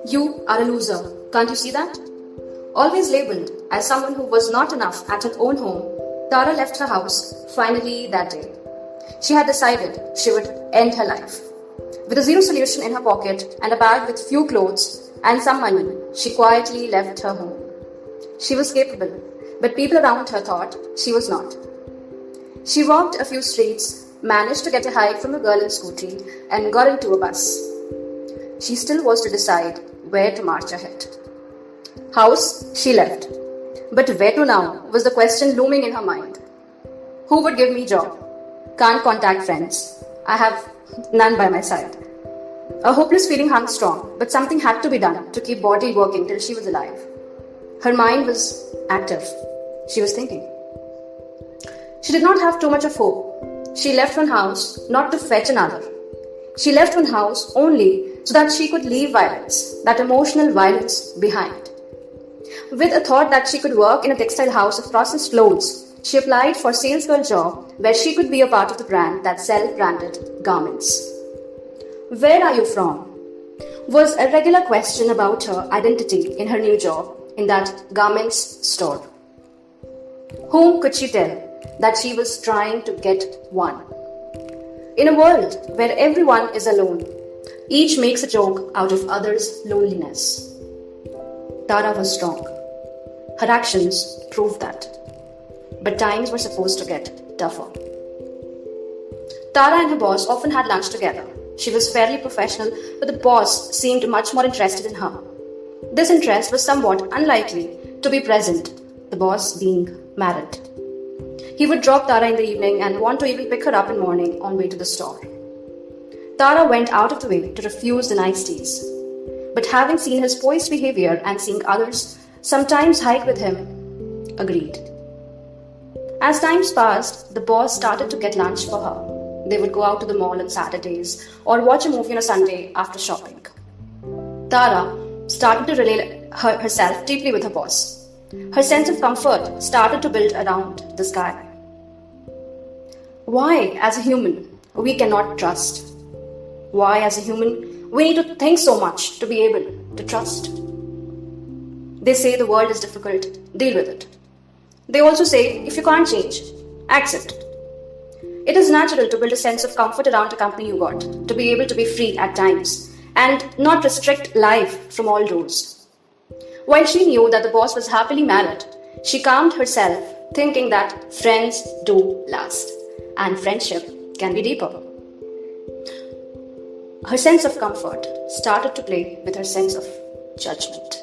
You are a loser. Can't you see that? Always labelled as someone who was not enough at her own home, Tara left her house finally that day. She had decided she would end her life. With a zero solution in her pocket and a bag with few clothes and some money, she quietly left her home. She was capable, but people around her thought she was not. She walked a few streets, managed to get a hike from a girl in scooty, and got into a bus. She still was to decide where to march ahead. House, she left. But where to now was the question looming in her mind. Who would give me job? Can't contact friends. I have none by my side. A hopeless feeling hung strong, but something had to be done to keep body working till she was alive. Her mind was active. She was thinking. She did not have too much of hope. She left one house not to fetch another. She left one house only so that she could leave violence, that emotional violence, behind. With a thought that she could work in a textile house of processed clothes, she applied for a salesgirl job where she could be a part of the brand that sell branded garments. Where are you from? Was a regular question about her identity in her new job in that garments store. Whom could she tell that she was trying to get one? In a world where everyone is alone, each makes a joke out of others' loneliness. Tara was strong. Her actions proved that. But times were supposed to get tougher. Tara and her boss often had lunch together. She was fairly professional, but the boss seemed much more interested in her. This interest was somewhat unlikely to be present, the boss being married. He would drop Tara in the evening and want to even pick her up in the morning on way to the store. Tara went out of the way to refuse the nice teas. But having seen his poised behavior and seeing others sometimes hike with him, agreed. As times passed, the boss started to get lunch for her. They would go out to the mall on Saturdays or watch a movie on a Sunday after shopping. Tara started to relate herself deeply with her boss. Her sense of comfort started to build around this guy. Why, as a human, we cannot trust? Why, as a human, we need to think so much to be able to trust? They say the world is difficult, deal with it. They also say, if you can't change, accept it. It is natural to build a sense of comfort around the company you got, to be able to be free at times, and not restrict life from all rules. While she knew that the boss was happily married, she calmed herself, thinking that friends do last, and friendship can be deeper. Her sense of comfort started to play with her sense of judgment.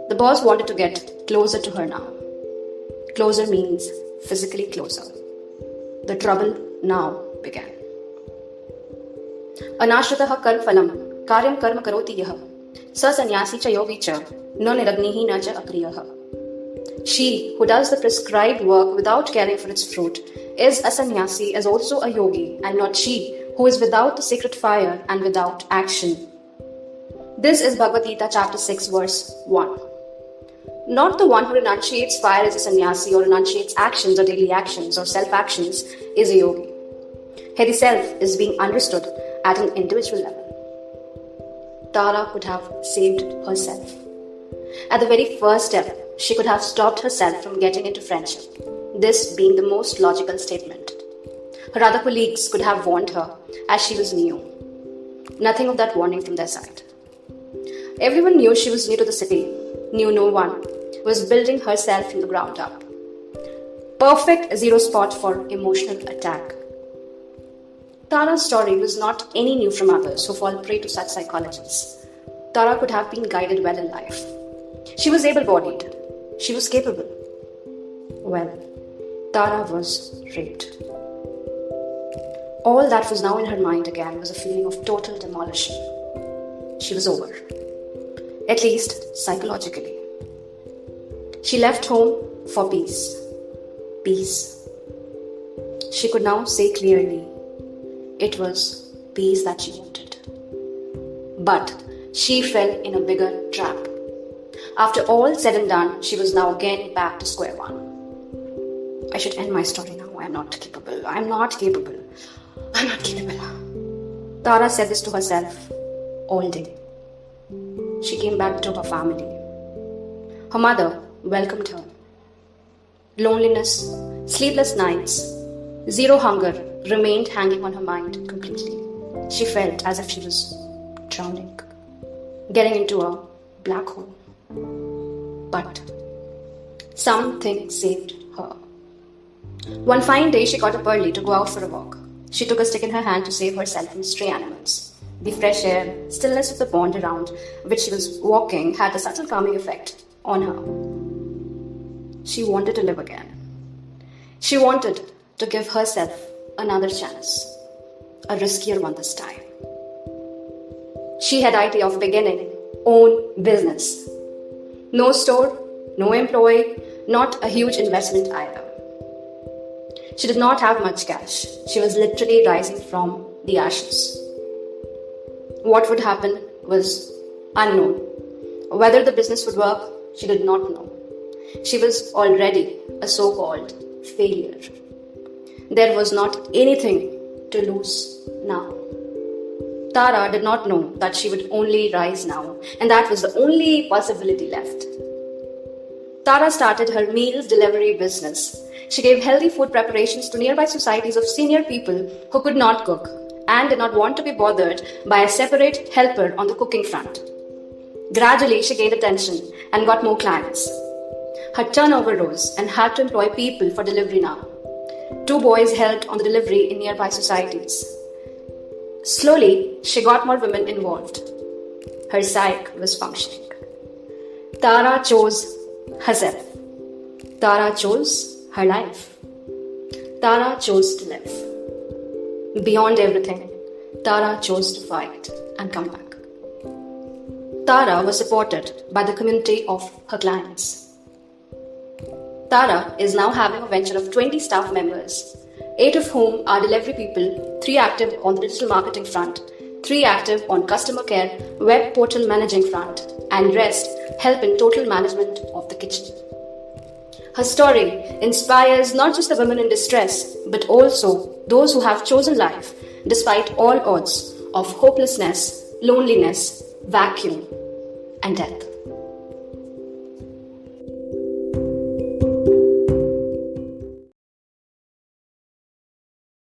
The boss wanted to get closer to her now. Closer means physically closer. The trouble now began. Anashritah karm phalam karyam karma karoti yah sa sannyasi cha yogi cha no niragnihi na cha akriyah. She who does the prescribed work without caring for its fruit is a sannyasi, as also a yogi, and not she who is without the sacred fire and without action. This is Bhagavat Gita chapter 6 verse 1. Not the one who renunciates fire is a sannyasi or renunciates actions or daily actions or self-actions is a yogi. Here the self is being understood at an individual level. Tara could have saved herself. At the very first step, she could have stopped herself from getting into friendship, this being the most logical statement. Her other colleagues could have warned her as she was new. Nothing of that warning from their side. Everyone knew she was new to the city, knew no one was building herself from the ground up. Perfect zero spot for emotional attack. Tara's story was not any new from others who fall prey to such psychologies. Tara could have been guided well in life. She was able-bodied. She was capable. Well, Tara was raped. All that was now in her mind again was a feeling of total demolition. She was over. At least psychologically. She left home for peace. Peace. She could now say clearly, it was peace that she wanted. But she fell in a bigger trap. After all said and done, she was now again back to square one. I should end my story now. I am not capable. I am not capable. I am not capable. Tara said this to herself all day. she came back to her family. Her mother welcomed her. Loneliness, sleepless nights, zero hunger remained hanging on her mind completely. She felt as if she was drowning, getting into a black hole. But something saved her. One fine day, she got up early to go out for a walk. She took a stick in her hand to save herself from stray animals. The fresh air, stillness of the pond around which she was walking had a subtle calming effect on her. She wanted to live again. She wanted to give herself another chance, a riskier one this time. She had idea of beginning own business. No store, no employee, not a huge investment either. She did not have much cash. She was literally rising from the ashes. What would happen was unknown. Whether the business would work, she did not know. She was already a so-called failure. There was not anything to lose now. Tara did not know that she would only rise now, and that was the only possibility left. Tara started her meals delivery business. She gave healthy food preparations to nearby societies of senior people who could not cook and did not want to be bothered by a separate helper on the cooking front. Gradually, she gained attention and got more clients. Her turnover rose and had to employ people for delivery now. 2 boys helped on the delivery in nearby societies. Slowly, she got more women involved. Her psyche was functioning. Tara chose herself. Tara chose her life. Tara chose to live. Beyond everything, Tara chose to fight and come back. Tara was supported by the community of her clients. Tara is now having a venture of 20 staff members, 8 of whom are delivery people, 3 active on the digital marketing front, 3 active on customer care, web portal managing front, and rest help in total management of the kitchen. Her story inspires not just the women in distress, but also those who have chosen life despite all odds of hopelessness, loneliness, vacuum, and death.